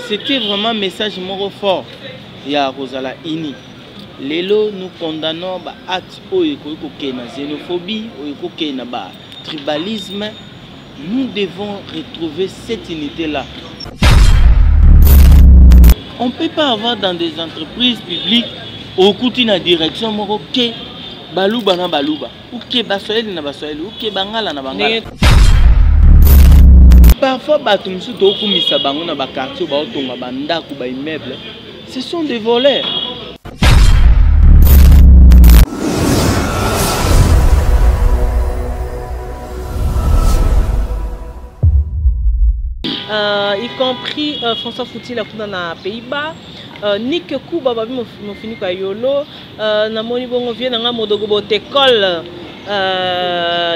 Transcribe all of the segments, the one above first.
c'était vraiment un message moro fort. Il y a Rosala Ini. Lelo, nous condamnons l'acte de la xénophobie, de tribalisme. Nous devons retrouver cette unité-là. On ne peut pas avoir dans des entreprises publiques au côté de la direction que baluba na baluba, ou que basoeli na basoeli, ou que bangala na bangala. Parfois, ce sont des voleurs. Y compris François Fouti la na Pays-Bas, Nick Kuba babi mo fini kwa yolo, na moni bongo vie na nga modogo botekol,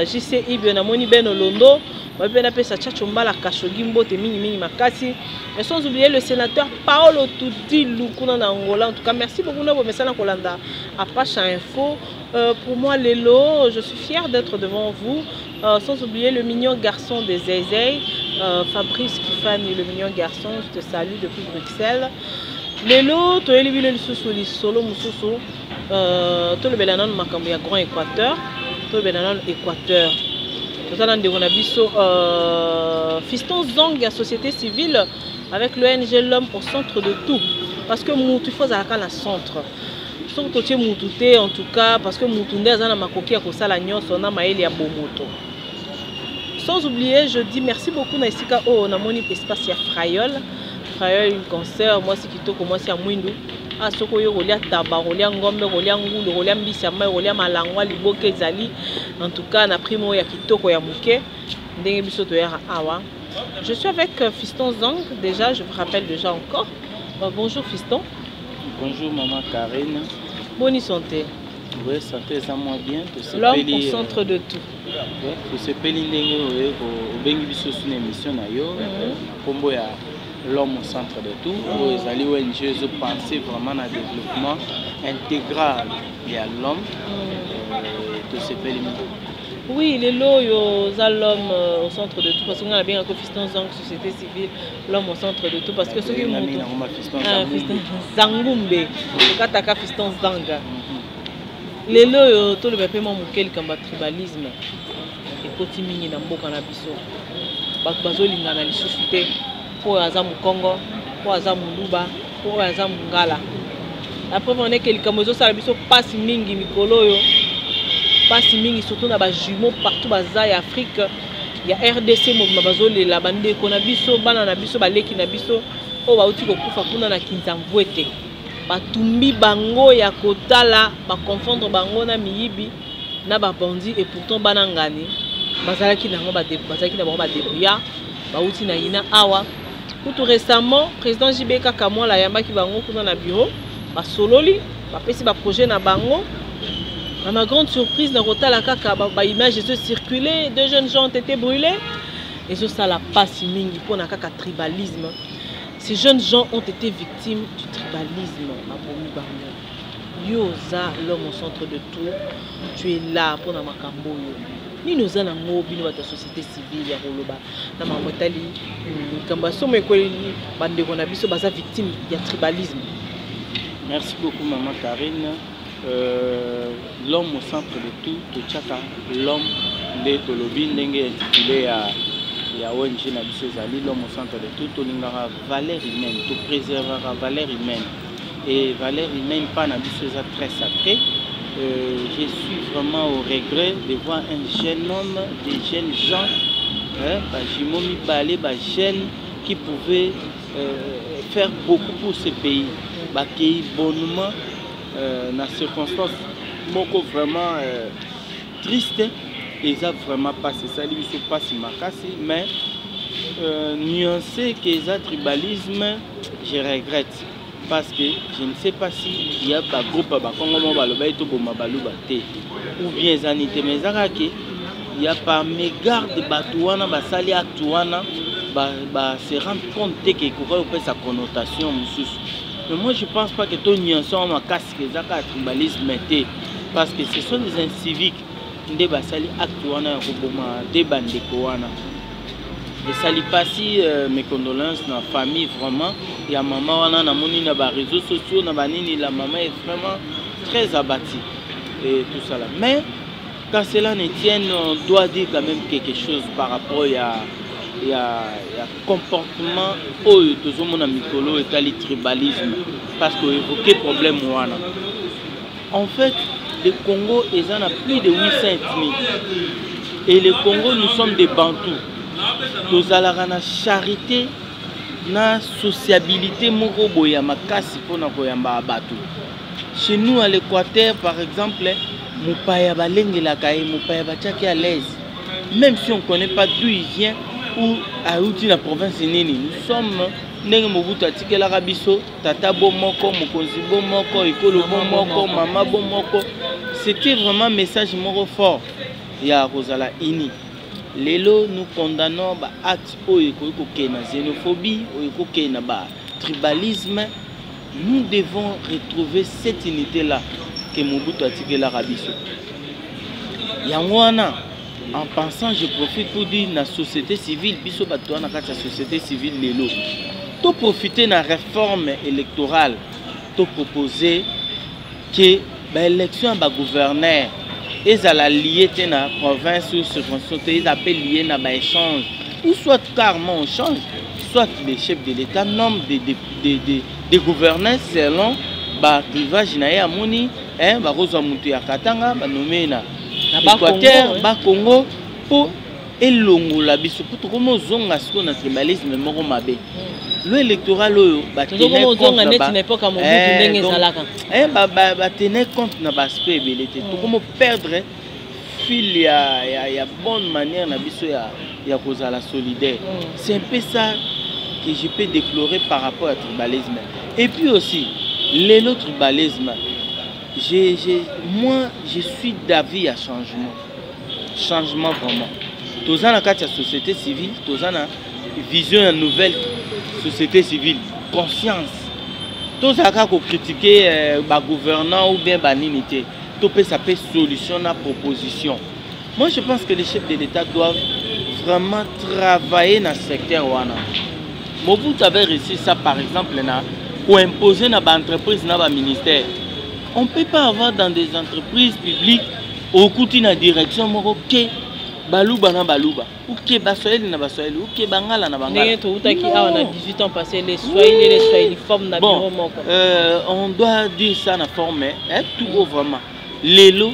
JC Ibio na moni beno londo, babi na pesa chachombala kashogi mbote mingi makasi, et sans oublier le sénateur Paolo Tudilu kuna na Angola. En tout cas, merci beaucoup na bomesana kolanda Apache Info. Pour moi, Lelo, je suis fière d'être devant vous. Sans oublier le mignon garçon des Zézé, Fabrice Kifani, le mignon garçon, je te salue depuis Bruxelles. Lelo, tu es le solo mususu, tu le belanon makambo ya Grand Équateur, tu le belanon Équateur. Tu as un Fiston Zong, la société civile, avec l'ONG L'Homme au centre de tout. Parce que tu fais à la centre. En tout cas, parce que sans oublier, je dis merci beaucoup na Isika o na moni espace ya Frayol. Frayol une concert, moi c'est kitoko, moi c'est à Mwindu. Ah soko yo rolia taba, rolia ngombe, rolia ngulu, rolia mbisi ya mai, rolia malangwa, liboke ezali. En tout cas, na primo ya kitoko ya muke. Ndenge biso to ya awa. Je suis avec Fiston Zang, déjà, je vous rappelle déjà encore. Bonjour Fiston. Bonjour maman Karine. Bonne santé. Oui, santé ça moi bien. L'homme au centre de tout. Oui, pour ce pays au Bengibiso sur une émission na yo, combo ya l'homme au centre de tout. Vous allez ONG je penser vraiment à développement intégral de l'homme. Tout ce pays. Oui, les lots, l'homme au centre de tout, parce qu'on a bien un Fiston Zang, société civile, l'homme au centre de tout, parce que ceux qui m'ont dit Zangumbe, Kataka Fiston Zanga. Les lots, tout le paiement moukel comme tribalisme, et Kotimini Nambo Kanabiso, Bakbazoling na Lissusute, pour Azam Congo, pour Azam Luba, pour Azam Ngala. Après, on est quelqu'un qui a passe Mingi Mikolo. Passe mingi surtout na ba jumeaux partout baza ya Afrique ya RDC mo bazole la bande ko na biso bana na biso baleki na biso o ba uti ko kufa kuna na Kinzamvwete batumbi bango ya kotala ba confondre bango na miyibi na ba bandi et pourtant bana ngani bazalaki na ngo ba débrouillard ba uti na ina awa tout récemment président JBK Kamola yambaki bango kuna na bureau ba sololi ba pesi ba projet na bango. À ma grande surprise, dans la kaka, image se circulait, 2 jeunes gens ont été brûlés. Et ça la passe mingi pour na kaka tribalisme. Ces jeunes gens ont été victimes du tribalisme. Yoza, l'homme au centre de tout, tu es là pour na makambo. Ni nous en avons bino la société civile ya Roloba. Na mamotali, kambaso mekweli bande ko na biso baza victime du tribalisme. Merci beaucoup maman Karine. L'homme au centre de tout, l'homme de Tolobi, intitulé à ONG Nabisozali, l'homme au centre de tout, on aura valeur humaine, tout préservera valeur humaine. Et valeur humaine, pas Nabisozali très sacré. Je suis vraiment au regret de voir un jeune homme, des jeunes gens, jeunes qui pouvaient faire beaucoup pour ce pays, qui bonnement. Dans ces circonstances vraiment triste, ils ont vraiment passé ça, ils sont passés mais nuancer qu'ils ont tribalisme, je regrette parce que je ne sais pas s'il y a un groupe ou bien zanité mais il y a pas mes gardes batouana basali actuana se rendre compte que il sa connotation. Mais moi je ne pense pas que tout nuance en casque que tribalisme parce que ce sont des inciviques qui basali actuana des bandeko wana. Et ça lui passe mes condoléances dans la famille, vraiment. Il y a maman, on a les réseaux sociaux, la maman est vraiment très abattue. Et tout ça là. Mais quand cela ne tienne, on doit dire quand même quelque chose par rapport à comportement où tout le monde a mikolo et le tribalisme. Parce qu'il évoque le problème. En fait, le Congo est à plus de 800 ethnies. Et le Congo, nous sommes des Bantous. Nous avons la charité, la sociabilité, chez nous à l'Équateur, par exemple, Moupaya Balenge la Kaye, Moupaya Bachaki à l'aise. Même si on ne connaît pas d'où il vient ou à où la province est née, nous sommes Nenge Mobutu Atike la Rabiso, Tata Bomoko, Mokonzi Bomoko, Ikolo Bomoko, Mama Bomoko. C'était vraiment un message moro fort. Il y a Rosala Ini. Lelo, nous condamnons l'acte de la xénophobie, le tribalisme. Nous devons retrouver cette unité-là que Mobutu a tiré la Rabiso. Yangwana, en pensant, je profite pour dire la société civile, biso bato na kati la société civile lelo. To profiter de la réforme électorale, to proposer que l'élection ba gouverneur ils allaient lier dans la province ou circonscription, ils appellent lier dans l'échange. Ou soit carrément on change, soit les chefs de l'État nomment des gouverneurs selon le clivage na Amoni, Rosa Moutou ya Katanga, nommé na Équateur, Congo, pour elongo la biso pour comment zonga siko na tribalisme moko mabe. Le électoral tenait compte na l'aspect ébélité. Comment perdre fil ya bonne manière na biso ya kozala solidaire. C'est un peu ça que je peux déplorer par rapport au tribalisme. Et puis aussi, le tribalisme, moi je suis d'avis à changement. Changement vraiment. Tous en la société civile, tous en vision de nouvelle société civile, conscience. Tous en critiquer le gouvernant ou bien l'unité. Tout peut s'appeler solution à proposition. Moi je pense que les chefs de l'État doivent vraiment travailler dans ce secteur. Mobutu avait réussi ça par exemple pour imposer dans les entreprises, dans les ministères. On ne peut pas avoir dans des entreprises publiques au côté de la direction ok baluba na baluba ok basoeli na basoeli ok bangala na bangala. On a 18 ans passé les soyez forme na bureau moko. On doit dire ça na forme tout haut vraiment. Lelo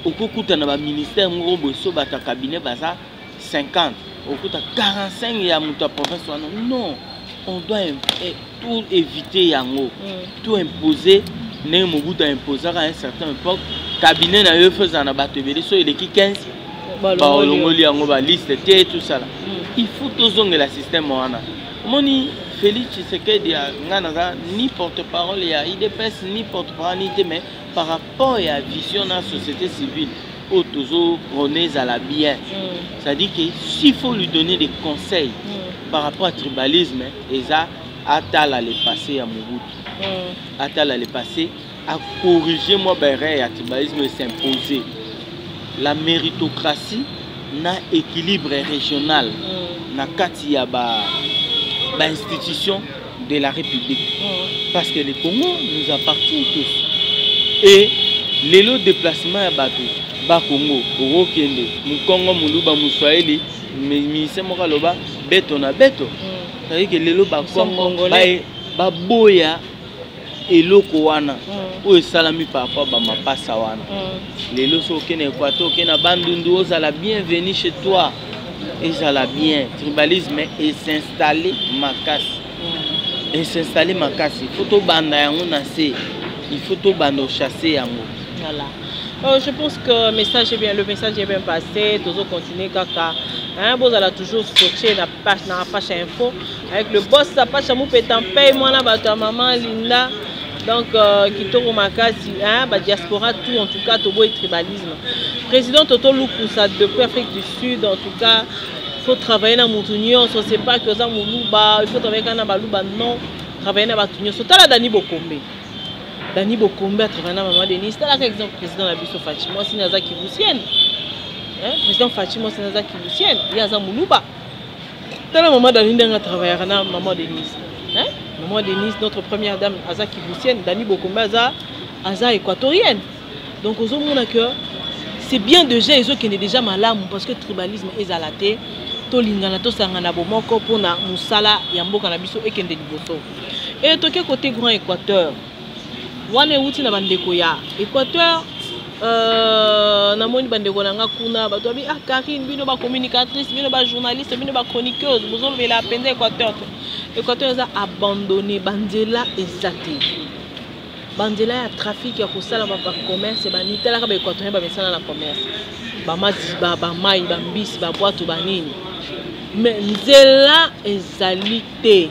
okukuta na ba ministère moko boso bata cabinet baza 50 okuta 45 ya muta province non, on doit tout éviter yango, tout imposer. Ne Mobutu a imposé à un certain époque cabinet na yo faisant na bato belé so il est qui 15 balongoli yango ba liste et tout ça là. Il faut tozonga le système wana. Moni Félix Tshisekedi ngana ni porte-parole ya IDPS ni porte-parole ni mais par rapport à la vision de la société civile au tozo prenez à la bien. Ça dit que s'il faut lui donner des conseils par rapport au tribalisme et ça atala le passé à Mobutu. Atala le passé à corriger moi le tribalisme et s'imposer. La méritocratie n'a équilibre régional na kati ya ba institution de la République. Parce que le Congo nous appartient tous. Et les lots de déplacement à Bato, Bakongo, Orokende, Mukongo, Muluba, Moussaïli, Ministère Mokaloba, Beto na Beto. C'est-à-dire que les lots Bakongo, Baboya, et l'Okowana, où est salami par rapport à ma passawana. Les lots sont au Équateur, au Bandundu, aux à la bienvenue chez toi. Et ça la bien. Tribalisme et s'installer ma casse. Et s'installer ma casse. Il faut tout banda yango nasé. Il faut tout bando chasser yango. Voilà. Je pense que le message est bien passé. Tous continuer kaka. Hein, vous allez toujours scotcher la page info avec le boss la page à pétan paye moi là ta maman Linda. Donc Kitoko Makasi, hein, diaspora tout en tout cas Tobo et tribalisme. Président Toto Lukusa depuis Afrique du Sud, en tout cas, il faut travailler dans Moutounion, on ne sait pas que ça Moulouba, il faut travailler dans Balouba, non, travailler dans Moutounion. C'est là Dani Bokombe. Dani Bokombe a travaillé dans Maman Denis. C'est là l'exemple président Labiso Fatima, c'est Naza Kivusienne. Président Fatima, c'est Naza Kivusienne. Il y a Moulouba. la maman Dani a travaillé avec maman Denise. Hein? Maman Denise, notre première dame, Aza Kiboussienne, Dani Bokombe, Aza équatorienne. Donc, aux hommes, c'est bien déjà, ils ont déjà malade parce que le tribalisme est à la tête. To lingana to sangana bomoko pona musala ya mboka na biso ekende liboso. Et toke côté Grand Équateur. Wane uti na bandeko ya Équateur na moni bandeko na nga kuna bato bi ah Karine bino ba communicatrice bino ba journaliste bino ba chroniqueuse bozo vela pende Équateur. Équateur a abandonné bandela ezate. Bandela ya trafic ya kosala ba commerce ba ni tala ka ba Équateur ba mesana na commerce. Ba mati ba mai ba mbisi ba boato ba nini. Mais nzela ezalité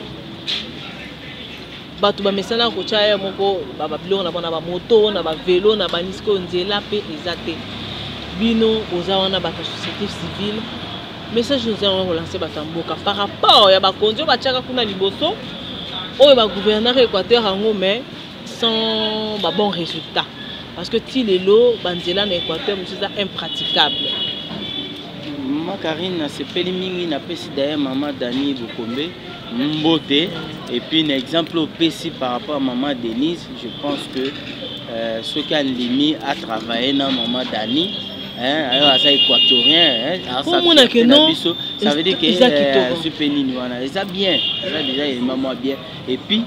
batu ba mesana ko chaya moko ba biloko na bana ba moto na ba vélo na ba nisko nzela pe ezate bino ozawana ba société civile message nous allons relancer ba tamboka par rapport ya ba konjo ba chaka kuna liboso o ba gouverneur Équateur ango mais sans ba bon résultat parce que ti lelo banzela na Équateur c'est impraticable. Karine na sepeli mingi na pesi d'ailleurs maman Dani Bokombe mbote et puis un exemple au pesi par rapport à maman Denise, je pense que ceux qui ont limi à travailler dans maman Dani alors ça équatorien ça veut dire que super niniwana ça bien ça déjà il maman bien et puis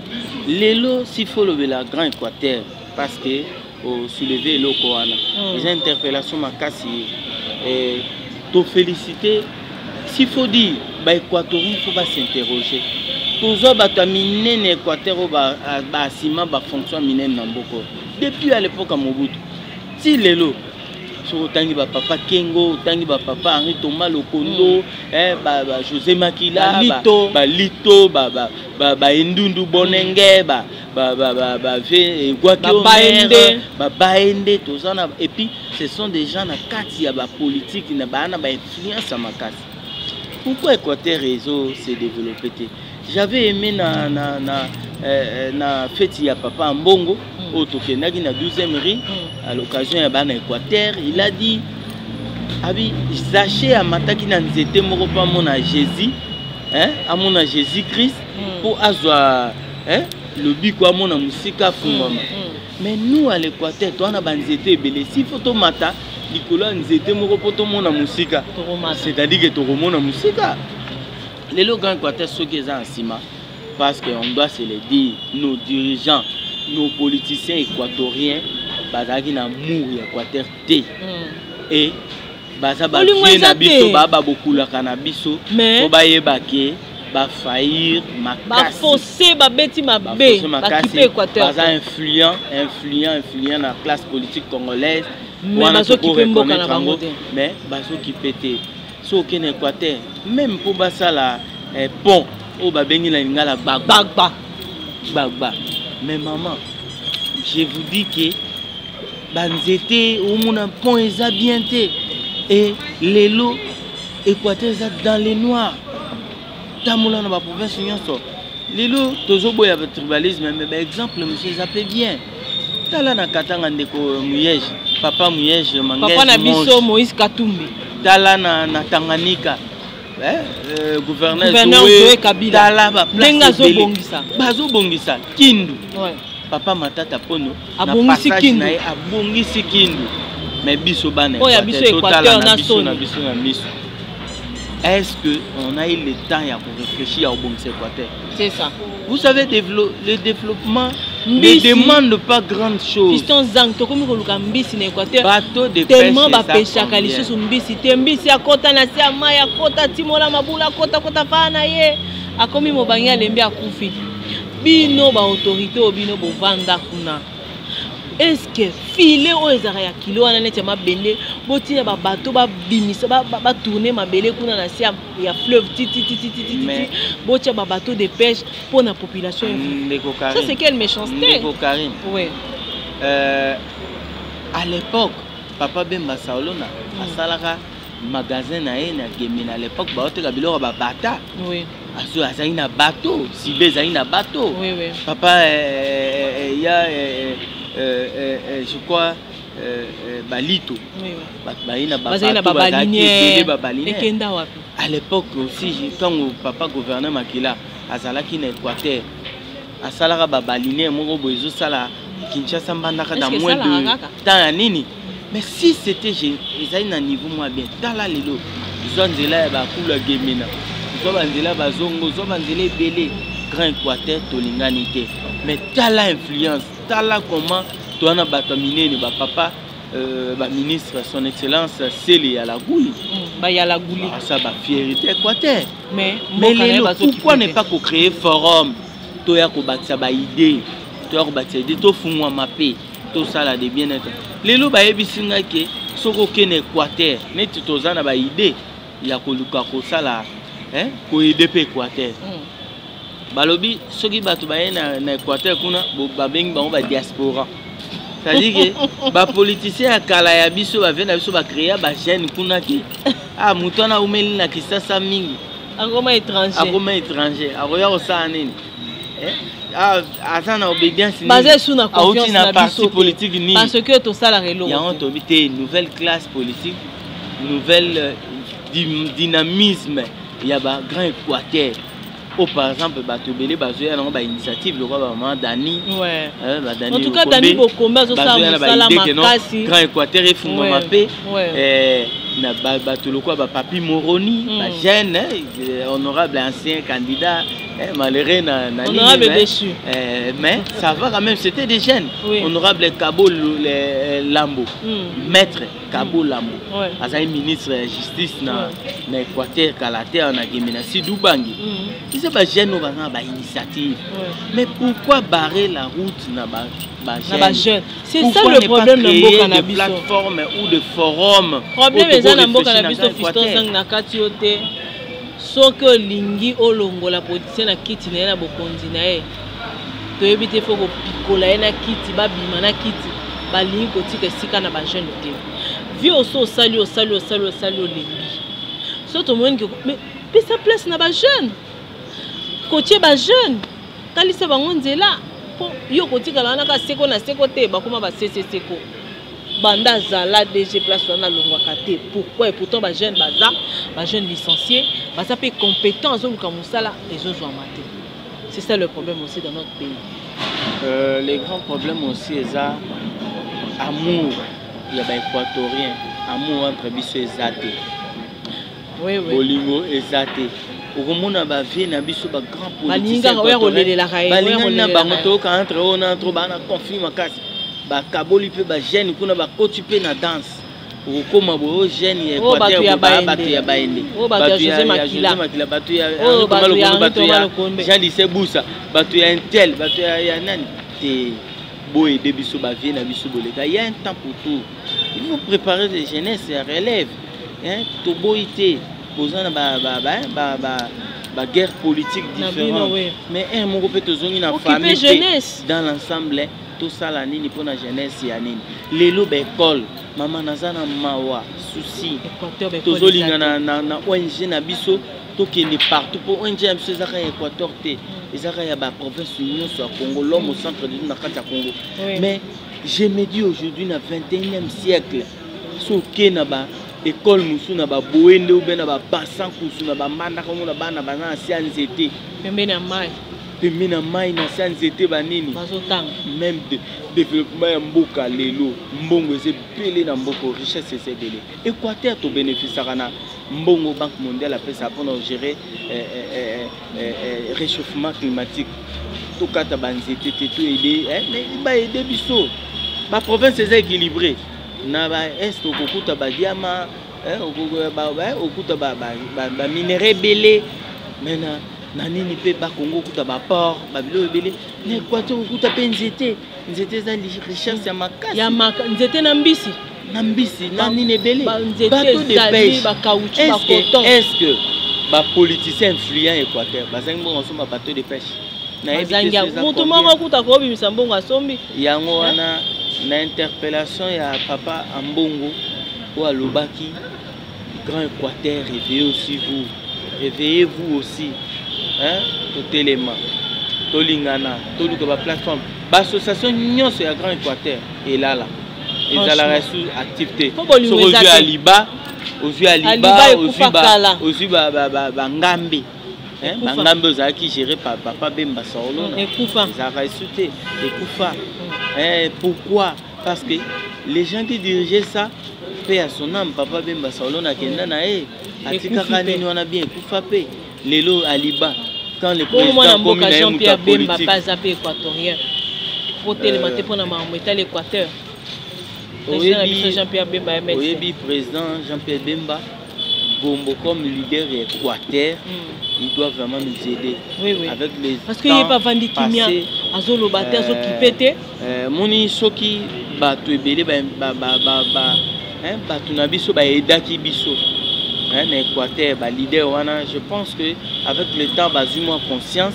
lelo s'il faut lever la Grand Équateur parce que au soulever le koana les interpellations makasi et to féliciter s'il faut dire bah équatorien il faut pas s'interroger toujours bato minen Équateur ba sima ba fonction minen namboko depuis à l'époque à Mobutu si lelo so tangi ba papa Kengo tangi ba papa Henri Thomas Lokondo ba José Makila ba Lito ba Endundu Bonenge ba Baende tout ça et puis ce sont des gens na kati ya ba politique na ba influence à makasi. Pourquoi Équateur réseau s'est développé? J'avais aimé na fête ya papa Mbongo au Tokenagi na 12e rue à l'occasion ya bana Équateur, il a dit abi Zaché a mataki na nzete moko pa mona Jésus à mona Jésus Christ pour azwa le biko à mona musika fungama. Mais nous à l'Équateur, toi on a banzete belé si photo mata likolo nzete moko poto mona musika. C'est-à-dire que to mona musika. Les Grand Équateur ceux qui sont en cima parce qu'on doit se le dire, nos dirigeants, nos politiciens équatoriens, bazaki na mouri Équateur T. Et baza ba bien na biso ba beaucoup la cannabis, o ba yebake ba faillir makasi. Ba fausser ba beti mabe, ba kipe Équateur. Baza influent na classe politique congolaise. Mais bazo kipe mboka na bango te. Mais bazo kipe te. So au Équateur, même pour basa la pont, au babengi la ngala bagba. Mais maman, je vous dis que banzete au mon pont est bien té et les lots Équateur dans les noirs. Tamoula na ba province nyonso. Les lots tozo boya tribalisme mais exemple monsieur zappé bien. Tala na katanga ndeko Muyej, papa Muyej mangé. Papa na biso Moïse Katumbi. Tala na Tanganyika gouverneur Zoé Kabila tala ba place bazo bongisa Kindu papa Matata Pono abongisi Kindu abongisi Kindu mais biso bana oya biso Équateur na biso est-ce que on a eu le temps ya pour réfléchir au bongisa Équateur? C'est ça. Vous savez le développement ne demande pas grande chose. Fiston Zang to komi ko luka mbisi na Équateur. Bateau de pêche tellement ba pêche akaliso su mbisi te mbisi akota na se amaya akota timola mabula akota fana ye akomi mobangi alembi akufi. Bino ba autorité obino bo vanda kuna. Est-ce que filer o ezara ya kilo wana neti ma bende botina ba bateau ba bimisa ba tourner ma belé kuna na se ya fleuve titi botia ba bateau de pêche pour la population. Ça c'est quelle méchanceté. Oui. À l'époque papa Bemba Saolona asalaka magasin na ye na Gemina à l'époque ba oteka biloko ba bata. Oui. Aso azali na bateau, Sibé azali na bateau. Oui. Papa il y a je crois balito à l'époque aussi quand papa gouverneur Makila azalaki na Équateur asalaka babaline moko bozo sala Kinshasa mbandaka dans moins de temps nini mais si c'était ezali na niveau moins bien tala lelo zonzela ba kula gemina zo banzela bazongo zo banzela ebele Grand Équateur tolingani te mais tala influence tala comment toana bato minene ba papa ministre son excellence Seli Yalagouli Yalagouli ça ba fierté Équateur mais pourquoi ne pas créer forum toya ko batsa ba idée toya ko batsa idée to fungwa mapé to sala de bien-être lelo ba yebisinga ke soko ken Équateur neti tozana ba idée ya ko luka ko sala ko aider pe Équateur balobi soki bato ba na Équateur kuna ba bengi bango ba diaspora. C'est-à-dire que les politiciens à Kalaya biso ba vena biso ba créer ba jeune kuna ki mutana umeli na kisasa mingi angoma étranger aroya osa nini azana obédience ni basé sur na confiance na parti politique ni parce que to sala relo ya on tobité nouvelle classe politique nouvelle dynamisme il y a ba Grand Équateur. Par exemple, Batobele, Bazoya, non, bah initiative, le roi maman Dani. Ouais. Dani en tout cas, Dani Bokomba, ça ça makasi. Grand Équateur et Fungo Mapé. Na Batolo quoi, Papi Moroni, ba jeune, honorable ancien candidat, malheureux na honorable déchu. Mais ça va quand même, c'était des jeunes. Honorable Kabo Lambo, maître Kabo Lambo. Azai ministre de justice na Équateur, Kalaté, on a Gemina Sidou Bangi. Ils sont jeunes, on va initiative. Mais pourquoi barrer la route na jeunes? C'est ça le problème de Mboka na biso. De plateformes ou de forums. Problème est na Mboka na biso fiston sang na katiote. Soko lingi olongo la politicien na kiti na bokonzi na e. To ebite foko pikola na kiti ba bima na kiti. Ba lingi kotika sika na ba jeune te. Vi oso sali lingi. So to monde mais pesa place na ba jeune. Kotie ba jeune. Talisa bango nzela. Yo kotika la naka seko na seko te bakoma ba seko banda zala DG place na longwa kate pourquoi et pourtant ba jeune licenciés baza pe compétent zo luka musala ezo zo amate. C'est ça le problème aussi dans notre pays. Les grands problèmes aussi est ça amour il y a ba équatorien amour entre biso ezate bolingo ezate okomona ba vie na biso ba grand politicien balinga na bango toka entre on entre bana conflit makasi ba kaboli pe ba jeune kuna ba koti pe na danse okoma bo jeune ya Équateur bato ya baende bato ya Makila bato ya Jean Lise Boussa bato ya Intel bato ya nani te boye de biso ba vie na biso boleka il y a un temps pour tout il faut préparer des jeunesses à relève to boité posant ba guerre politique différente mais un moko peut tozongi na famille dans l'ensemble tout ça la nini pour la jeunesse ya nini lelo ba école maman nazana mawa souci tozolinga na ONG na biso tokende partout pour ONG na biso ezaka Équateur te ezaka ya ba province union sur Congo l'homme au centre de na kati ya Congo mais je me dis aujourd'hui na 21e siècle so kena ba école musuna ba boende ou bena ba bassin kusuna ba manda comme na bana bana science été pembena mai na science été banini bazotanga même de développement ya mboka lelo mbongo eze pele na mboko richesse eze délé Équateur to bénéficiera na mbongo banque mondiale après ça pour gérer réchauffement climatique to kata banzete to aider mais ba aider biso ba province est équilibrée na ba est okuta ba diamant okuta ba minerai belé maintenant na nini pe ba Congo okuta ba port ba bilo belé na Équateur okuta pe nzete za richesse ya makasi nzete na mbisi na nini belé bateau de pêche ba caoutchouc ba coton est-ce que ba politicien influent Équateur bazangi bongo so ba bateau de pêche na ebizanga mutu moko okuta ko bimisa mbongo asombi yango wana na interpellation ya papa Ambongo ou à Lobaki Grand Équateur réveillez-vous aussi tout élément tolingana toluka ba plateforme ba association nyonso ya Grand Équateur et là ezalaka sous activité bolingo soki ozwi aliba ozwi bangambe bangambe ozalaki géré par papa Bemba Saolona ezalaka esu te ekufa. Pourquoi? Parce que les gens qui dirigeaient ça paient à son âme. Papa Bemba Saolona kenda na atikaka nini wana bien ekufa pe lelo aliba quand le président comme Jean-Pierre Bemba pas zappé équatorien faut télémater pour na mamoita l'Équateur. Jean-Pierre Bemba oyebi président Jean-Pierre Bemba Bombo comme leader équateur il doit vraiment nous aider avec les parce qu'il n'y a pas vendu kimia azolo baté azokipete moni soki bato ebele bato na biso ba edaki biso na Équateur ba leader wana je pense que avec le temps bazuma conscience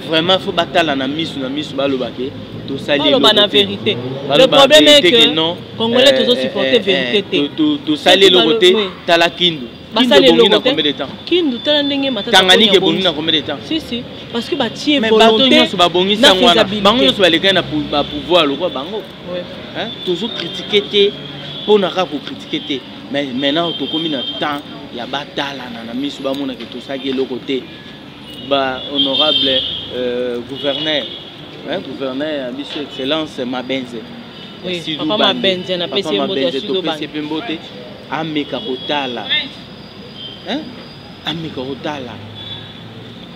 vraiment faut batala na misu balobake to sali la vérité. Le problème est que Congolais tous supporter vérité to sali le côté tala kindu bongi na combien de temps kindu tala ndenge matata Tanganyika bongi na combien de temps si parce que ba tie volonté mais bato babongi sangwana bango nyonso baleka na pouvoir le quoi bango hein toujours critiquer te pona ka ko critiquer te mais maintenant to komi na temps ya batala na misu ba mona ke to saki le côté ba honorable gouverneur gouverneur Monsieur Excellence Mabenze. Oui, Papa Mabenze na PC Mbote ameka kotala. Ameka kotala.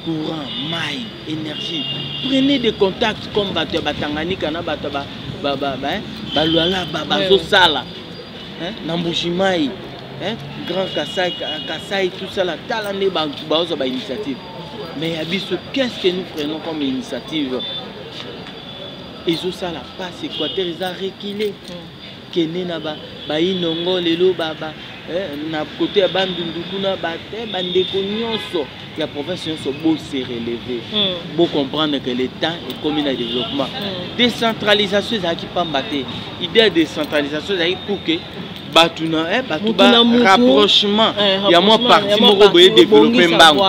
Courant, maille, énergie. Prenez des contacts comme Batanganyika na bataba balwala bazo sala. Nambushimai, Grand Kassai tout ça là talane ba initiative. Mais Abisso, qu'est-ce que nous prenons comme initiative? Ils ont ça la passe Équateur, ils ont reculé. Kene na ba inongo lelo baba na côté bandundukuna bate bandeko nyonso la province nyonso beau se relever. Beau comprendre que l'État est comme un développement. Décentralisation ezaki pambate. Idée de décentralisation ezaki pour que batuna rapprochement ya moi parti moko boye développer mbango.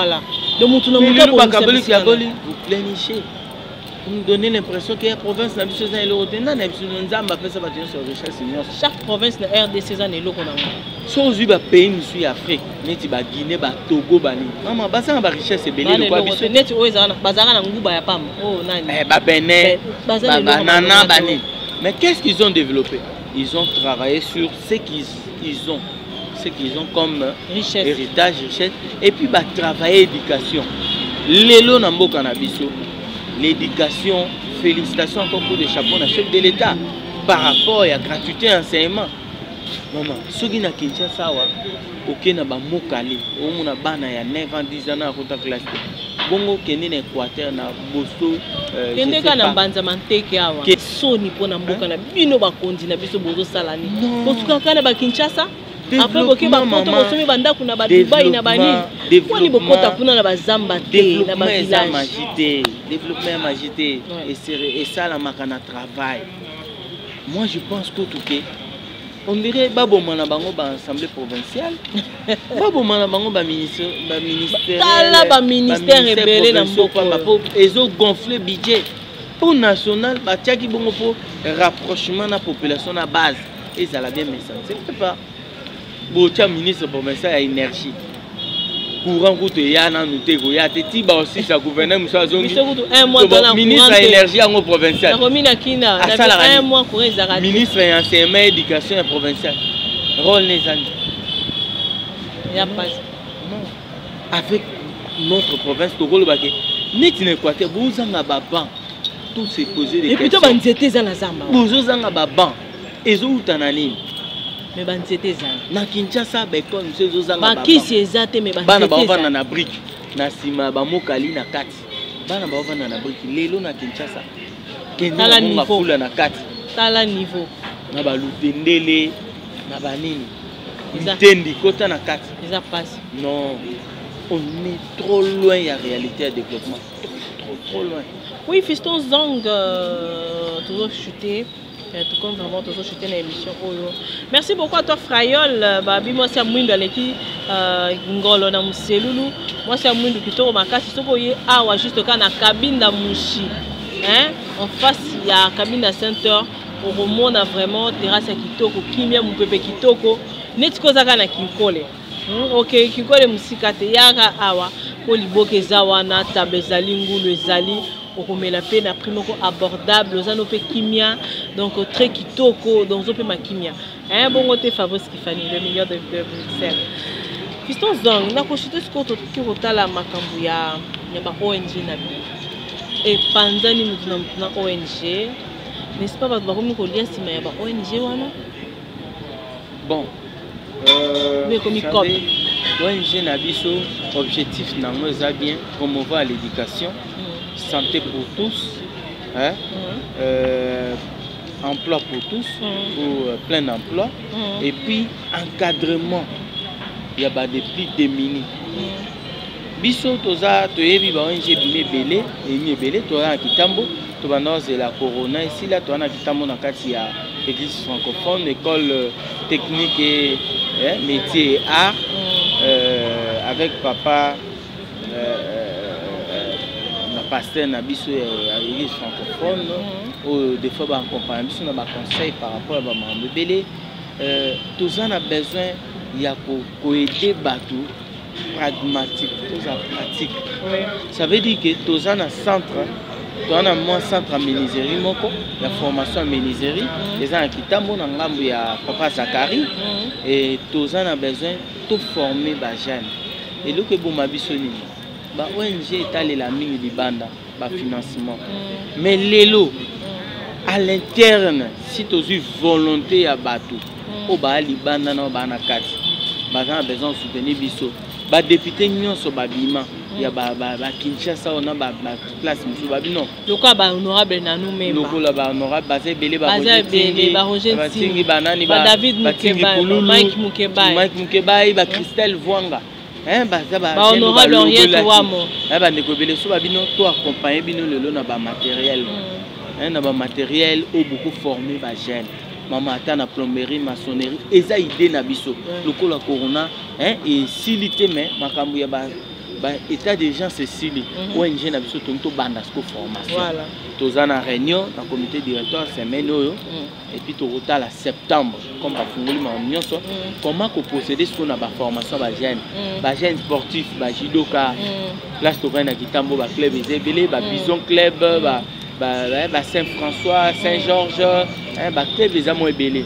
De mutuna muta vous plénichez. Vous nous donnez l'impression que la province n'a pas besoin de chaque province de RDC est l'eau. Si on a un pays en Afrique, on a Guinée, Togo, Bani. Maman, ça a richesse et belé. Mais qu'est-ce qu'ils ont développé? Ils ont travaillé sur ce qu'ils ont comme richesse. Héritage, richesse. Et puis, travailler l'éducation. L'élo n'a pas cannabis. L'éducation, félicitations encore pour le chapeau de chef de l'État par rapport à la gratuité enseignement. Maman, ce qui n'a qu'une chose, ok, na ba mokali, on a bana ya 9 ans, 10 ans à côté classe. Bongo kene na Équateur na boso. Kende ka na banza manteke awa. Soni pona mboka na bino ba kondi na biso bozo salani. Botuka kana ba Kinshasa. Après boke ba poto bosomi banda kuna ba Dubai na bani. Wani bokota kuna na ba Zamba te na ba village. Développement magité et ça la makana travail. Moi je pense que tout que on dirait babo mana bango ba assemblée provinciale. Babo mana bango ba ministère tala ba ministère rebelle na mboko ils ont gonflé budget pour national ba tiaki bongo pour rapprochement na population na base et ça la bien message. C'est pas botia ministre provincial à énergie. Courant route yana nutego ya teti ba aussi sa gouverneur Moussa Zongi un mois dans la ministre à énergie en provincial un mois courant Zara ministre à enseignement éducation provincial rôle les amis il y a pas non avec notre province de rôle baké net in Équateur bozanga ba ban tout se poser des questions et plutôt ba nzete za na zamba bozanga ba ban ezo utanani mais banzete za na Kinshasa ba école monsieur zanga ba kisi ezate mais bana ba vana na brique na sima ba mokali na kati bana ba vana na brique lelo na Kinshasa tala niveau fula na kati tala niveau na ba lutendele na banini tendi kota na kati ça passe non on est trop loin ya réalité de développement trop loin. Oui, Fiston Zong toujours chuté. Tout comme vraiment toujours chuté dans l'émission. Merci beaucoup à toi Frayol. Babi moi c'est Mwindo aleki ngolo na muselulu. Moi c'est Mwindo kitoko makasi soko ye awa juste quand na cabine na mushi. Hein? En face il y a cabine à center okomona vraiment terrasse ya kitoko kimia mupepe kitoko neti kozaka na kinkole ok kinkole musika te yaka awa po liboka eza wana table ezali ngulu ezali okomela pe na prix moko abordable ozano pe kimia donc très kitoko donc zo pe makimia bongo te Fabrice Kifani le meilleur de Bruxelles. Fiston Zong na koshite siko to kotala makambo ya ba ONG na bi et panzani mutu na ONG n'est-ce pas bato bakomi kolia nsima ya ba ONG wana bon mais comme cop ONG na biso objectif nango eza bien promouvoir l'éducation santé pour tous hein? Emploi pour tous pour plein emploi et puis encadrement il y a des plus démunis biso toza toyebi ba ONG bimé belé et mi belé toza na Kitambo to banoze la corona ici là toza na Kitambo na kati ya église francophone école technique et métier et art avec papa na pasteur na biso ya église francophone ou des fois ba accompagner biso na ba conseil par rapport à ba mambo belé toza na besoin ya ko aider batou pragmatique, tous en pratique. Oui. Ça veut dire que tous en un centre, tous en un centre à menuiserie, la formation à menuiserie, les gens qui t'ont il y a papa Zakari, et tous en a besoin de former les jeunes. Et là que vous m'avez sonné, ONG est allé la mine du banda, financement. Mais l'élo, à l'interne, si tu as une volonté à battre, au bas libanda na bana kati, a besoin de soutenir biso. Ba député nyonso babima ya ba Kinshasa on a ba place musu babino lokwa ba honorable na nous même lokola ba honorable bazé belé ba Roger banani ba David Mukeba Mike Mukeba ba Christelle Vwanga ba honorable Henriette Wamo ba ndeko belé so babino to accompagner bino lelo na ba matériel na ba matériel au beaucoup formé ba jeunes maman attend la plomberie, maçonnerie, et ça idée na biso. Le la corona, et silité mais makambu ya ba état des gens c'est sili. ONG na biso tonto bandasco formation. Voilà. Toza na réunion, na comité directeur semaine oyo, et puis to rota la septembre comme ba fungoli ma nyonso. Comment ko procéder sur na ba formation ba jeunes sportifs, ba judoka. Place to na Kitambo ba club ezebele, ba bison club, ba Saint-François, Saint-Georges, ba club les amours belé.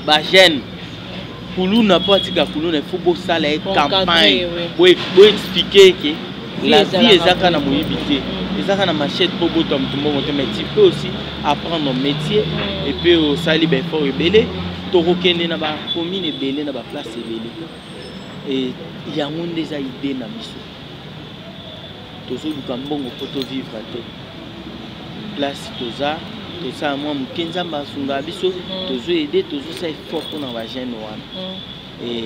Ba jeune Koulou n'a pas dit que Koulou ne faut pas ça la campagne. Pour expliquer que la vie est à na mobilité. Les à na machette pour botom tout monde mais tu peux aussi apprendre un métier et puis au sali ben fort belé. Torokene na ba commune belé na ba place belé. Et il y a monde des idées na biso. Tozo du kambongo poto vivre te. Place toza ça moi mukenza masunga biso tozo aider tozo ça effort pour na ba jeune wana et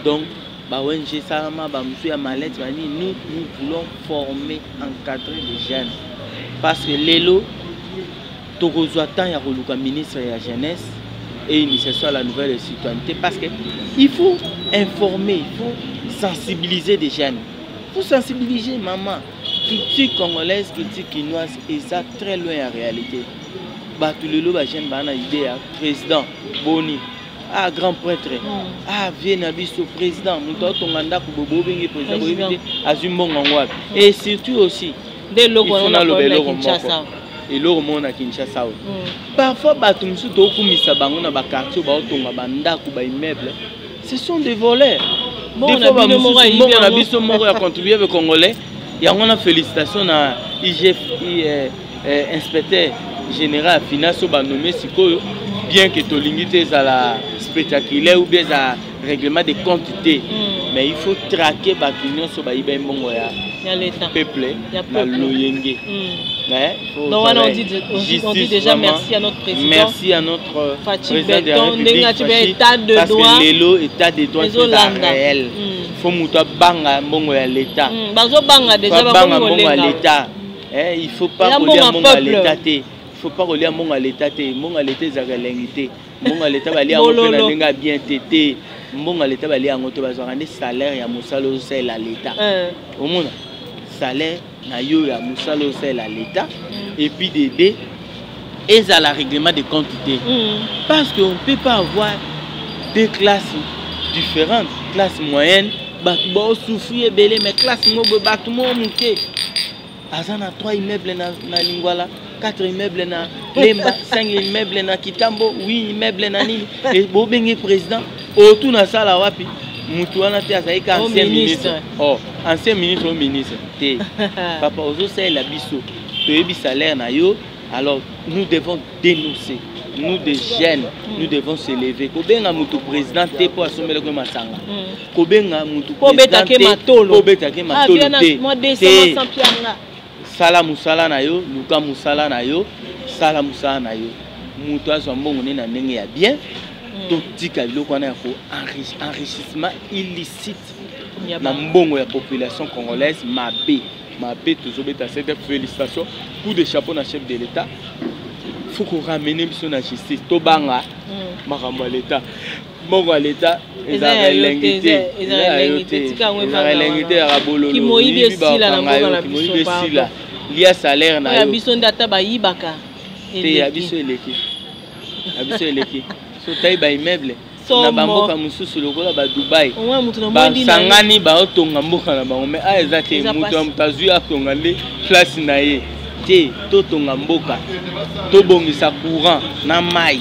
donc ba ONG ça ma ba musu ya malette bani nous voulons former encadrer les jeunes parce que lelo tokozwa temps ya koluka ministre ya jeunesse et initiation à la nouvelle citoyenneté parce que il faut informer, il faut sensibiliser des jeunes. Il faut sensibiliser maman. Culture congolaise, culture quinoise, et ça très loin en réalité. Batulelo ba jeune bana idée à président Boni, grand prêtre, Vienabiso président, muto tonganda ko bobo bengi président Azumbongo ngwapi. Et surtout aussi des locaux on a le Kinshasa. Et l'eau à Kinshasa. Parfois batu musu to kumisa bango na ba quartier ba otonga banda ku ba immeuble. Ce sont des voleurs. Des fois on a biso moko ya contribuer avec congolais. Il y a une félicitation à IGF, inspecteur général finance ba nommé Sikoyo, bien que to limité à la spectaculaire ou bien à règlement de quantité. Mais il faut traquer ba client so ba iba mbongo ya peuple na loyenge. Donc on dit déjà merci à notre président. Merci à notre Fachi président de la République parce que l'élo état de droit c'est réel. Faut muta banga mbongo ya l'état. Bazo banga déjà banga mbongo ya l'état. Il faut pas relier mbongo à l'état té. Il faut pas relier mbongo à l'état té. Mbongo à l'état za galengité. Mbongo à l'état bali a ngopé na linga bien tété. Mbongo à l'état bali a ngoto bazanga des salaires ya musalo c'est la l'état. Au monde salaire na yo ya musalo c'est la l'état et puis d'aider et à la règlement de quantité. Parce qu'on ne peut pas avoir deux classes différentes. Classe moyenne, bon souffrir belé, mais classe moyenne, bâtiment monté. Azana 3 immeubles na Lingwala, 4 immeubles na Lemba, 5 immeubles na Kitambo, 8 immeubles na Nini. Et Bobengé président, autour na sala wapi, Moutouana te azaïka ancien ministre. Oh, ancien ministre au ministre. Te. Papa Ozo c'est la biso. Tu salaire na yo. Alors nous devons dénoncer. Nous des jeunes, nous devons se lever. Kobenga mutu président te pour assommer le masanga. Kobenga mutu président te pour betake matolo te. Sala musala na yo, luka musala na yo, sala musala na yo. Mutu azo mbongo ne na ndenge ya bien. To tika biloko na ko enrichissement illicite. Na mbongo ya population congolaise mabe. Mabe tozobeta cette félicitation coup de chapeau na chef de l'État. Faut qu'on ramène sur la justice. Tobanga, makambo l'État. Bongo l'État, ils ont l'ingité. Ils ont l'ingité à Bololo. Qui moïbe si la langue la biso. Lia salaire na yo. Biso ndata ba yibaka. Te abiso eleki. Abiso eleki. So taille ba immeuble. Na bamboka mususu lokola ba Dubai. Ba sangani ba otonga mboka na bango mais a ezate mutu amtazu atonga le place na ye. Te totonga mboka tobongisa courant na mai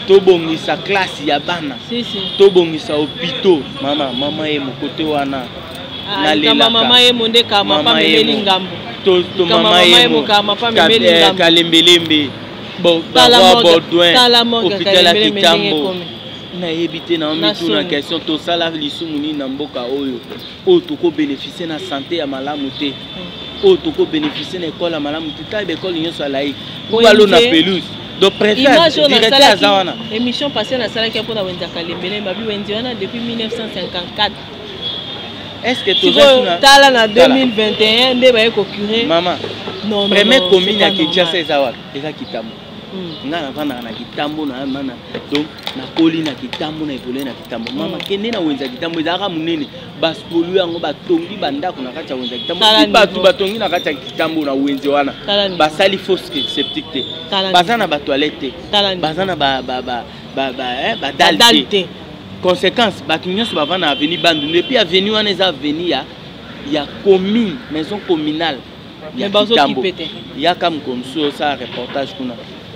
tobongisa classe ya bana tobongisa hôpitaux mama ye mokote wana na lela mama ye monde ka mama memeli ngambo to mama ye mama memeli ngambo kalembelembe bon Baudouin hôpital ya Kitambo na yebite na mitu na question to sala lisumu na mboka oyo toko bénéficier na santé ya malamu te. Oh, tu peux bénéficier de l'école à Madame Tita et l'école Union soit laïque. Pour aller na pelouse. Donc préfère directeur à Zawana. Émission passée na sala qui a pour na Wenda Kalembele, babi Wendiana depuis 1954. Est-ce que tu as tala na 2021 nde ba ko curé? Maman. Non. Première commune à Kinshasa Zawana, eza Kitambo. Nga vana na Kitambo na mana. Donc na koli na Kitambo na évoluer na Kitambo. Mama kende na Wenza Kitambo ezaka munene. Bas pollu yango batongi bandako na kati ya Wenza Kitambo. Batu batongi na kati ya Kitambo na Wenze wana. Basali fosse septique te. Bazana ba toilette te. Bazana ba dalte. Conséquence batu nyonso ba vana avenue Bandundu et puis avenue wana eza avenue ya commune, maison communale. Ya Kitambo. Ya kam comme ça reportage kuna.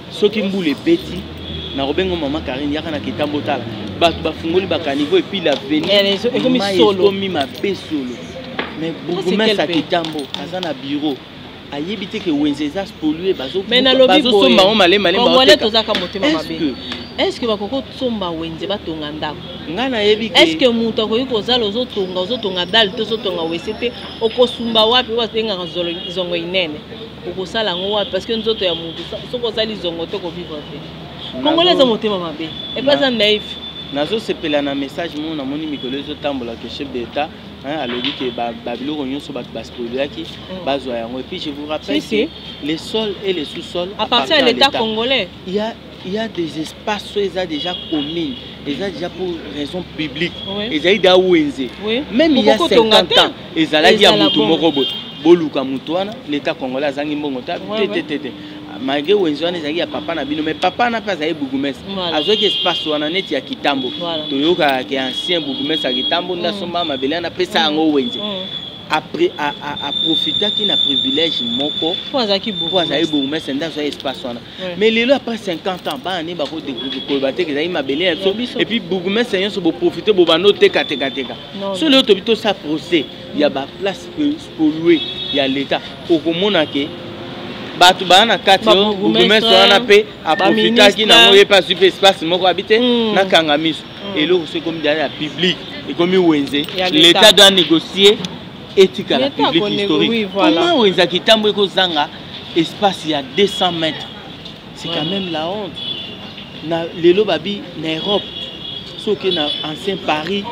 Soki mbule beti na robengo mama Karine yaka na Kitambo tala batu bafungoli ba caniveau et puis la venue comme solo comme ma solo mais bourgmestre à Kitambo azana bureau ayebite que wenzeza polluer bazo somba on malé ba tozaka motema mabe est-ce que bakoko somba wenze batonga ndako ngana yebi que est-ce que mutu akoki kozala ozotonga dal tozotonga wesete okosumba wapi watenga zongo inene okosala ngo wapi parce que nzoto ya mutu soko sali zongo to ko vivre te congolais za motema mabe et pas ça naïf nazo sepela na message mon na moni mikolo zo tambola que chef d'état a dit que babilo ronyo so bat baspoliaki bazwa yango et puis je vous rappelle que les sols et les sous-sols appartient à l'état congolais. Il y a des espaces où ils ont déjà communes, ils ont déjà pour raison publique, ils ont déjà ouenze. Même il y a 50 ans, ils ont dit à Moutoumorobo, Boluka Moutouana, l'état congolais a zangi mbongota, malgré ouenzouane ils ont dit à papa Nabino, mais papa n'a pas aimé Bougumès. Azo qui espace où on a net ya Kitambo, Toyoka qui est ancien Bougumès à Kitambo, n'a son maman Belé n'a pas ça en ouenze. Après à profiter qu'il a privilège moko pour azaï bourgmestre dans son espace mais les après 50 ans ba ani ba ko découvrir que zaï mabelé et puis bourgmestre seigneur se profiter bo ba noter katekateka sur le tobito ça procès il y a ba place pour louer il y a l'état au komona ke batu ba na kati bourgmestre wana pe a profiter qu'il na moye pas super espace moko habiter na kangamiso et là c'est comme derrière public et comme wenze l'état doit négocier éthique à la public historique. Oui, voilà. Comment on a Kitambo et Zanga espace il y a 200 mètres. C'est quand même la honte. Na lelo babi na Europe, ce que na ancien Paris,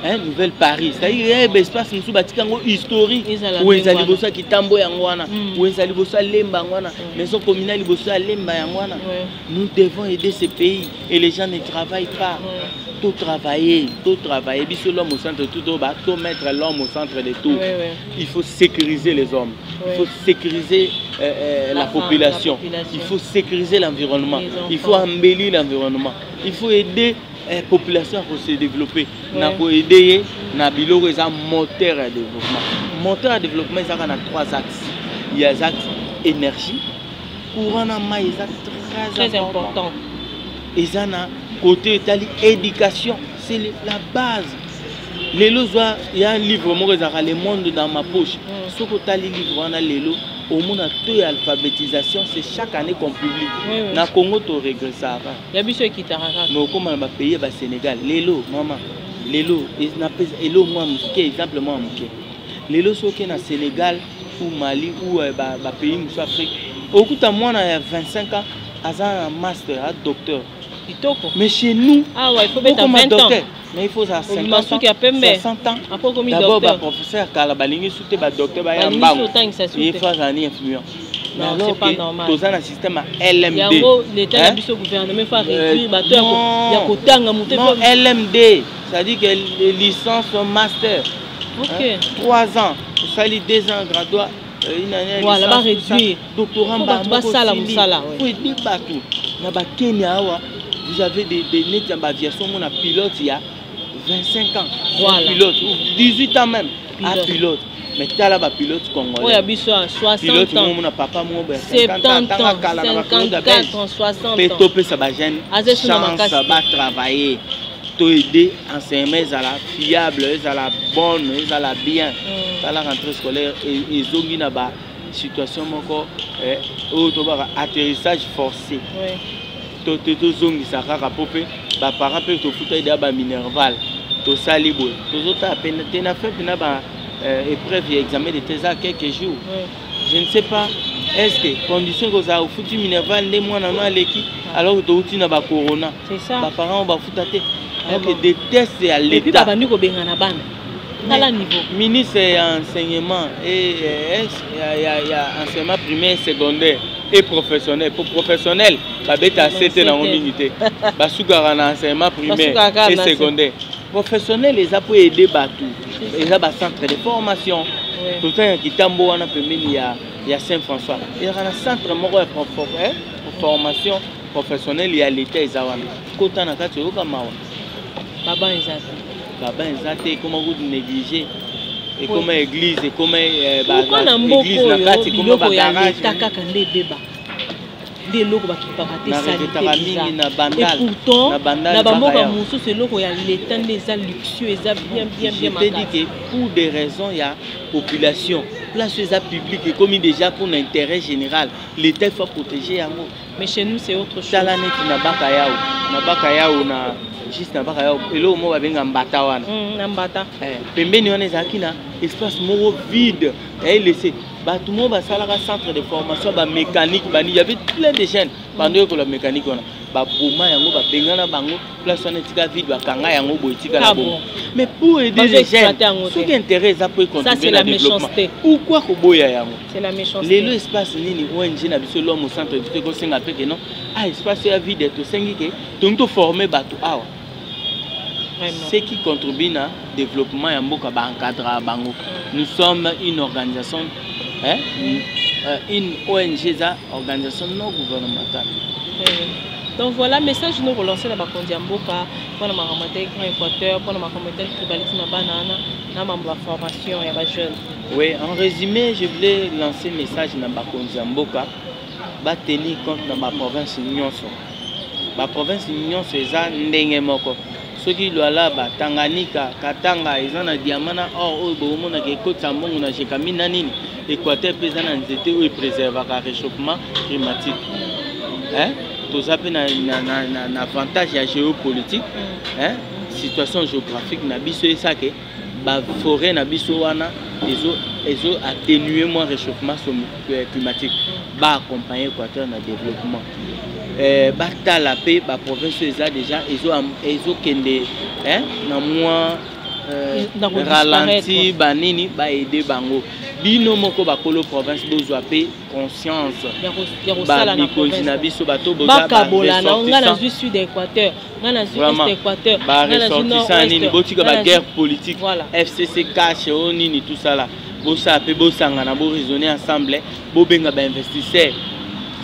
Nouvelle Paris. C'est-à-dire qu'il y a espace historique où ils allaient bosser qui tambo yangwana, où ils allaient bosser lemba yangwana, maison communale ils bosser lemba yangwana. Nous devons aider ces pays et les gens ne travaillent pas. Tout travailler, biso l'homme au centre de tout, tout mettre l'homme au centre de tout. Il faut sécuriser les hommes, il faut sécuriser la population, il faut sécuriser l'environnement, il faut embellir l'environnement, il faut aider la population à se développer. Il faut aider na biloko est un moteur à développement. Moteur à développement, il y a 3 axes. Il y a l'axe énergie, courant en main, très important. Il y a côté éducation, c'est la base. Il y a un livre, Le Monde dans ma poche. Ce que tu as le livre, au monde de l'alphabétisation, c'est chaque année qu'on publie. Dans le Congo, tu regrettes ça. Il y a des gens qui t'ont mais comment on va payer au Sénégal? Maman, moi, exemple, moi, les sont au Sénégal ou Mali ou pays de l'Afrique. Au bout de moi, il y a 25 ans, il y a un master, un docteur. Mais chez nous, il faut mettre 20 ans. Mais il faut ça 50 ans, 60 ans. D'abord, le professeur Kalabalingi soutient le docteur Bayamba. Il faut un influent. Non, c'est pas normal. Tout ça, un système LMD. L'État a dit au gouvernement il faut réduire. Non, LMD, c'est-à-dire que licence master. 3 ans, ça lit 2 ans graduat. Voilà, va réduire. Doctorat, vous avez des nets d'aviation, mon pilote, il y a 25 ans. Voilà. Pilote, 18 ans même. Un pilote. Mais tu as là, pilote congolais. Oui, il y a 60 ans. Mon papa, 70 ans, 54 ans, 60 ans. Pétopé, ça va gêner. Chance, ça va travailler. To aider enseigner à la fiable, à la bonne, à la bien, à la rentrée scolaire et zongi na ba situation moko atterrissage forcé. To zongi ça ka popé ba para pe to futa ida ba minerval to salibo to zota peine tena fait na ba épreuve et examen de tes à quelques jours. Je ne sais pas est-ce que condition que ça au futu minerval des mois na l'équipe alors que to uti na ba corona. C'est ça. Ba parents ba futa te. Donc des tests à l'État. Ministre enseignement et il y a enseignement primaire, secondaire et professionnel. Pour professionnel, ça va être 7 dans l'unité. Basugara en enseignement primaire et secondaire. Professionnel, les a pour aider Batou. Ils ont un centre de formation. Tout ça qui tambo on a il y a Saint-François. Il y a un centre de formation professionnelle, il y a l'État ils ont côté na kati okamawa. Baba Nzate, comment vous négligez et comment église et comment église la carte comment garage des locaux qui et pourtant na bamoka musu c'est loko ya l'état des luxueux et bien je te dis que pour des raisons il y a population place les public et comme déjà pour l'intérêt général l'état faut protéger yango mais chez nous c'est autre chose tala net na bakayao na juste na bakayao elo mo ba benga mbata wana na mbata pembeni wana ezaki na espace moko vide et laissé tout le monde va à centre de formation ba mécanique bani il y avait plein de jeunes pendant que la mécanique on a ba bouma yango ba bengana bango place on etika vide ba kanga yango boitika la bon mais pour aider les jeunes ce qui intéresse ça pour contribuer au développement pourquoi ko boya yango c'est la méchanceté le espace nini ONG na biso l'homme au centre de ko senga pe que non espace ya vide to sengi ke to former bato awa ce qui contribue au développement ya mboka ba encadrer bango nous sommes une organisation une ONG, organisation non gouvernementale. Donc voilà, message nous relancer dans Bakondiamboka pour la Maramate Grand Équateur, pour la Maramate Tribalisme Banana, dans ma formation et ma jeune. Oui, en résumé, je voulais lancer un message dans Bakondiamboka, va tenir compte dans ma province Nyonso. Ma province Nyonso est un Ndengemoko. Ceux qui sont là, Tanganyika, Katanga, ils ont un diamant, or, ils ont un côté Sambon, ils ont un Kaminanini. L'Équateur pèse un préserve le réchauffement climatique. Tout ça peut un avantage géopolitique, situation géographique, la forêt ils ont atténué le réchauffement climatique, accompagner l'Équateur dans le développement. La province déjà ils ont ralenti banini ba aider bango bino moko bakolo province bozwa pe conscience ba mikonzi na biso bato boza ba ngana zwi sud équateur ngana zwi est équateur ngana zwi nord est botika ba guerre politique FCC cash nini tout ça là bosa pe bosangana bo raisonner ensemble bo benga ba investisseur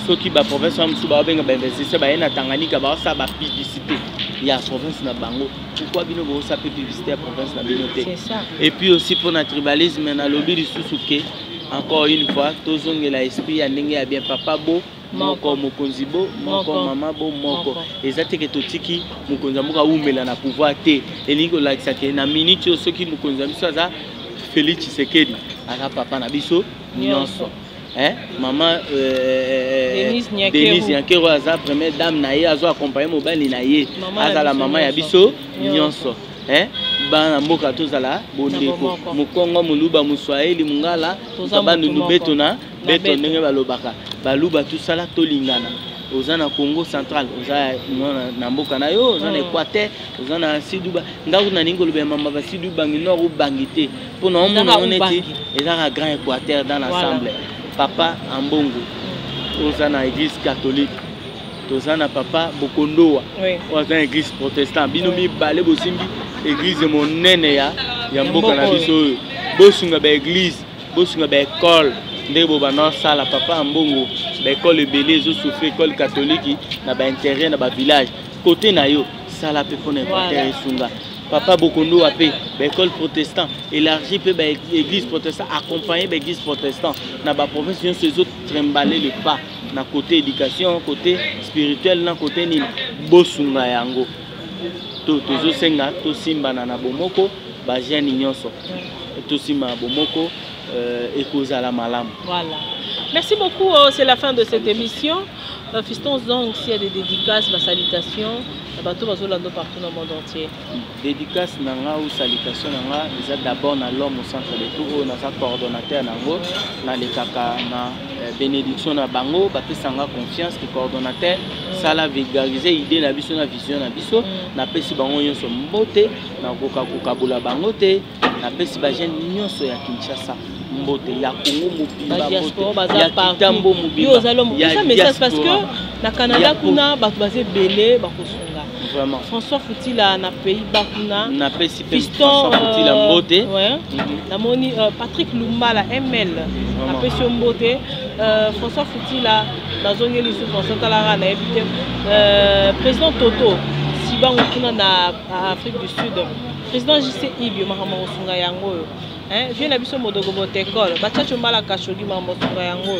soki ba province amsu ba benga ba investisseur ba ena Tanganyika ba sa ba publicité ya province na bango pourquoi bino bo sa publicité à province na bino te. Et puis aussi pour notre tribalisme na lobby lisusuke encore une fois tozongela esprit ya ndenge ya bien papa bo moko mokonzi bo moko mama bo moko ezate ke totiki mokonza moka umela na pouvoir te elingo lakisa ke na minute soki mokonza biso aza Félix Tshisekedi aka papa na biso nyonso maman Denise Nyakero aza première dame na ye azo accompagner mobali na ye azala maman ya biso nyonso bana mboka tozala bondeko mokongo moluba muswahili mungala bandu betona beto ndenge balobaka baluba tusala tolingana oza na Congo central oza na mboka na yo oza na Équateur oza na Siduba ndaku na ningo lobe mama ba Siduba ngi nord ubangité pour na omona oneti ezaka grand Équateur dans l'ensemble papa Ambongo oza na église catholique toza na papa Bokondoa oza na église protestant bino mibale bosimbi église monene ya mboka na biso bosunga ba église bosunga ba école ndé boba na sala papa Ambongo ba école ebele zo souffre école catholique na ba intérêt na ba village côté na yo sala pe pona Équateur esunga papa Bokondo apé ba école protestant élargi pe ba église protestant accompagner ba église protestant na ba province yo ces autres trembaler le pas na côté éducation côté spirituel na côté nini bosunga yango tozo senga to simba na bomoko ba jeune nyonso to simba bomoko ekozala malam. Voilà. Merci beaucoup, c'est la fin de cette émission. Fiston Zong, s'il y a des dédicaces, ma salutation, partout partout dans le monde entier. Dédicace nanga ou salutation nanga, déjà d'abord na l'homme au centre de tout, na sa coordonnateur nango, na le kaka na bénédiction na bango, bapé sanga confiance que coordonnateur, ça la vulgariser idée na biso na vision na biso, na pesi bango nyonso mbote, na koka kokabula bango te, na pesi ba jeune nyonso ya Kinshasa. Mbote ya Congo mobimba mbote ya Kitambo mobimba ya message parce que na Canada kuna bato bazé belé bakosunga vraiment François Foutila na pays bakuna na pesi François Foutila mbote na moni Patrick Lumbala ML na pesi mbote François Foutila na zongeli sous François Talara na évité président Toto Sibango kuna na Afrique du Sud président JC Ibio mahama osunga yango viens la biso modogo botekol bachacho mbala kashogi mambo sunga yango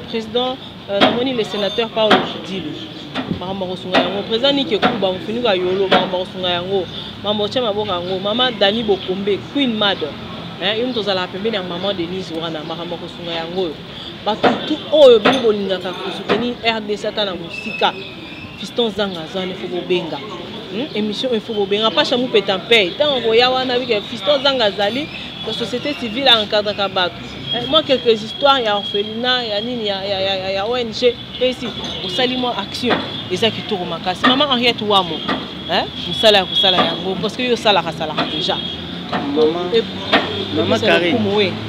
président namoni le sénateur Paul Dilo mambo osunga yango président Nike Kuba mfinuka yolo mambo osunga yango mambo chama boka yango mama Dani Bokombe Queen Mad yo mtozala pembeni ya maman Denise wana mambo osunga yango batutu oyo bili bolingaka kusukeni RDC ta na musika Fiston Zanga zane fo bobenga émission il faut bien pas chamou pétan paye tant voya wana avec Fiston Zanga zali la société civile encadre kabat moi quelques histoires ya orphelinat ya nini ya ONG ici au salimo action et ça qui tourne makasi maman Henriette Wamo musala yango parce que yo sala déjà maman carré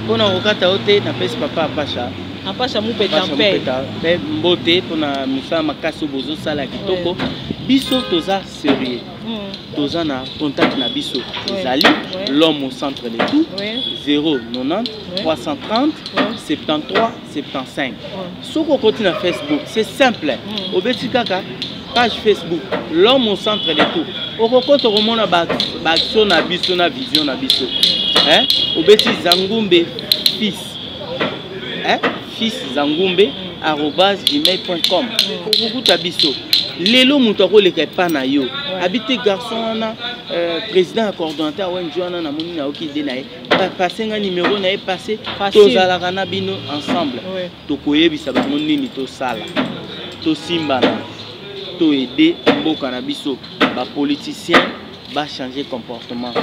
pona okata ote na pesi papa apacha mu pétan paye mbote pona musala makasi bozo sala kitoko biso toza sérieux toza na contact na biso ezali l'homme au centre de tout 090 330 73 75 soko koti na Facebook c'est simple obeti kaka page Facebook l'homme au centre de tout okokota komona ba action na biso na vision na biso obeti Zangumbe fils fils Zangumbe @gmail.com okukuta biso lelo mutu akoleka pa na yo habité garçon wana président coordonnateur ONG wana na moni na oki de na ye passer un numéro na ye passer tozalaka na bino ensemble tokoyebisa bango nini tosala tosimbana to aider mboka na biso ba politicien ba changer comportement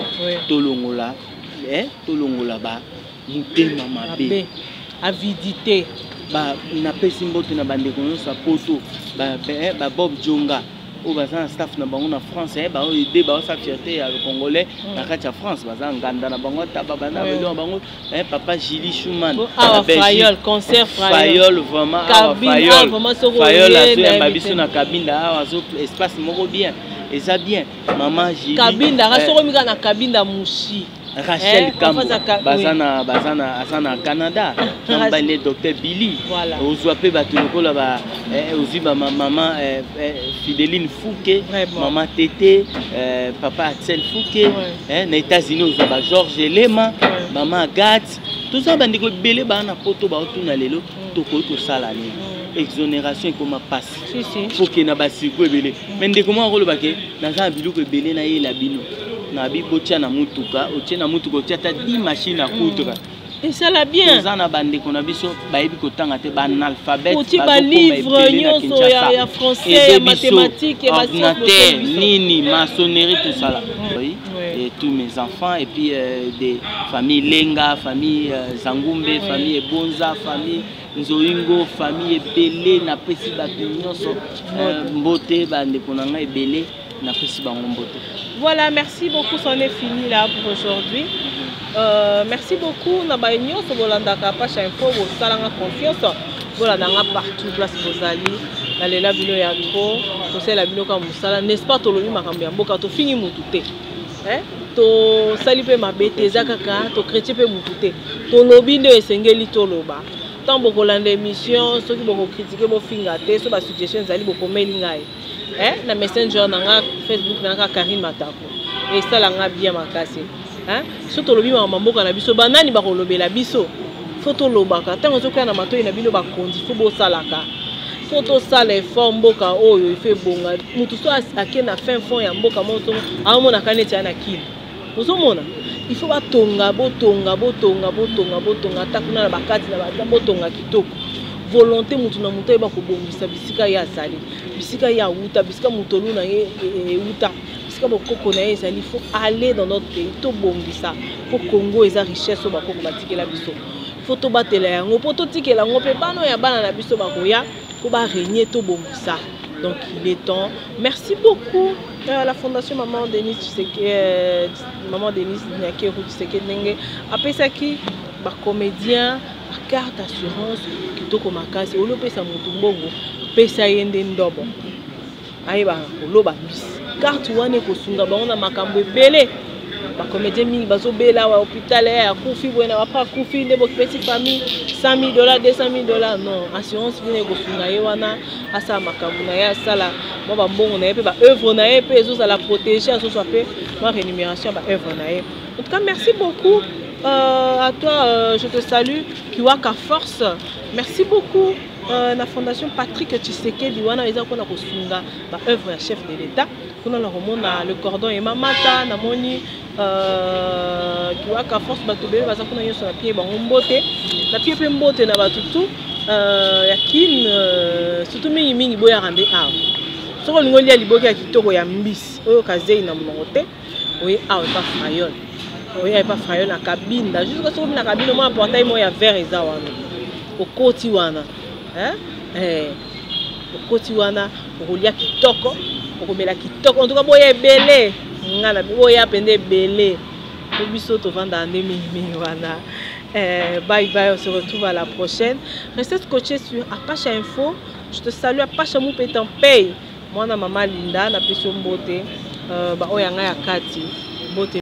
tolongola ba mutema mabe avidité ba na pesi mbote na bandeko nyonso poto ba Bob Jonga au bazan staff na bango na France ba aider ba sa fierté ya le congolais na katia France bazan nganda na bango taba bana belo bango papa Gilly Schumann Fayol concert Fayol vraiment Fayol a babiso na cabine azo espace moko bien et ça bien maman Gilly cabine rasoko mika na cabine mushi Rachel Kambo bazana asana Canada le docteur Billy ozoape bato lokola ba oziba maman Fideline Fouquet maman Tété papa Axel Fouquet na États-Unis ozoba Georges Lema maman Agathe tout ça bandiko belé bana poto ba otuna lelo tokoki kosala nini exonération comme passe faut que na basiko ebele mais ndeko mo akoloba ke naza biloko ebele na ye la bino na bibotia na mutuka otie na mutuka otia ta 10 machines à coudre et ça la bien za na bande ko na biso ba yebi ko tanga te ba analphabète ba livre nyonso ya français mathématiques et ordinateur nini maçonnerie tout ça là oui et tous mes enfants et puis des familles Lenga famille Zangumbe famille Ebonza famille Nzoingo famille ebele na pesi ba nyonso mbote bande ko na nga ebele na pesi ba mbote. Voilà, merci beaucoup, c'en est fini là pour aujourd'hui. Merci beaucoup, Nabaïnyo, ce Volandaka, Pacha Info, vous salanga confiance, Volandanga partout, place Bozali, dans la ville ya trop, vous savez la ville comme Moussala, n'est-ce pas, Tolomi Makambi, Mboka, to fini Moutouté, to salipe mabete, Zakaka, to chrétien pe Moutouté, to lobby de Sengeli Toloba. Tant beaucoup l'émission, ceux qui vont critiquer vos fingers, ceux qui suggestions, ils vont commenter. Na messenger nanga Facebook nanga Karine Matako et ça langa bien makasi surtout lobi mamboka na biso banani ba kolobela biso photo lobaka tango zoka na mato na bino ba kondi fo bo salaka photo sala effort mboka oyo ife bonga mutu so ake na fin fond ya mboka moto amona kaneti na kili ozomona il faut batonga botonga takuna na bakati na ba botonga kitoko volonté mutu na mutu eba kobongisa bisika ya sali bisika ya uta bisika mutolu na ye uta bisika bokoko na ye sali il faut aller dans notre pays to bongisa pour Congo eza richesse ba koko batikela biso faut to batela yango po to tikela ngo pe bano ya bana na biso bakoya ko ba régner to bongisa. Donc il est temps. Merci beaucoup à la Fondation Maman Denise Tshisekedi Maman Denise Nyakeru Tshisekedi Ndenge apesaki ba comédien carte d'assurance kitoko makasi olo pesa mutu mbongo pesa yende ndobo ayeba oloba bis carte wane ko sunga bango na makambo ebele ba comédien mingi bazobela wa hôpital ya kufi bwana wapa kufi ndebo pesi famille $100,000 $200,000 non assurance vine ko sunga ye wana asa makambo na ya sala mo ba mbongo na ye pe ba œuvre na ye pe ezo la protéger aso soit pe ma rémunération ba œuvre na ye. En tout cas merci beaucoup. À toi, je te salue, Kiwaka Force. Merci beaucoup. La Fondation Patrick Tshisekedi, wana eza kona kosunga ba œuvre ya chef de l'État. Kuna la romona le cordon et mamata na moni Kiwaka Force batobele baza kuna yoso na pied bango mbote. Na pied pe mbote na batutu ya kin surtout mingi boya rambe a. Soko lingoli ya liboki ya kitoko ya mbisi. Oyo kazei na mongote. Oui, ah pas Fayol. Oui, il n'y a pas Fayol na cabine. Juste que na cabine, moi, portail moi ya vert et ça wana. Au côté wana, au côté wana, pour lier kitoko, pour mettre kitoko. En tout cas, boya belé, ngana boya pende belé. Pour biso to vendre en demi wana. Bye bye, on se retrouve à la prochaine. Restez scotchés sur Apache Info. Je te salue Apache Mou Pétan Paye. Moi na maman Linda na peso mbote. Ba oyanga ya kati. Mbote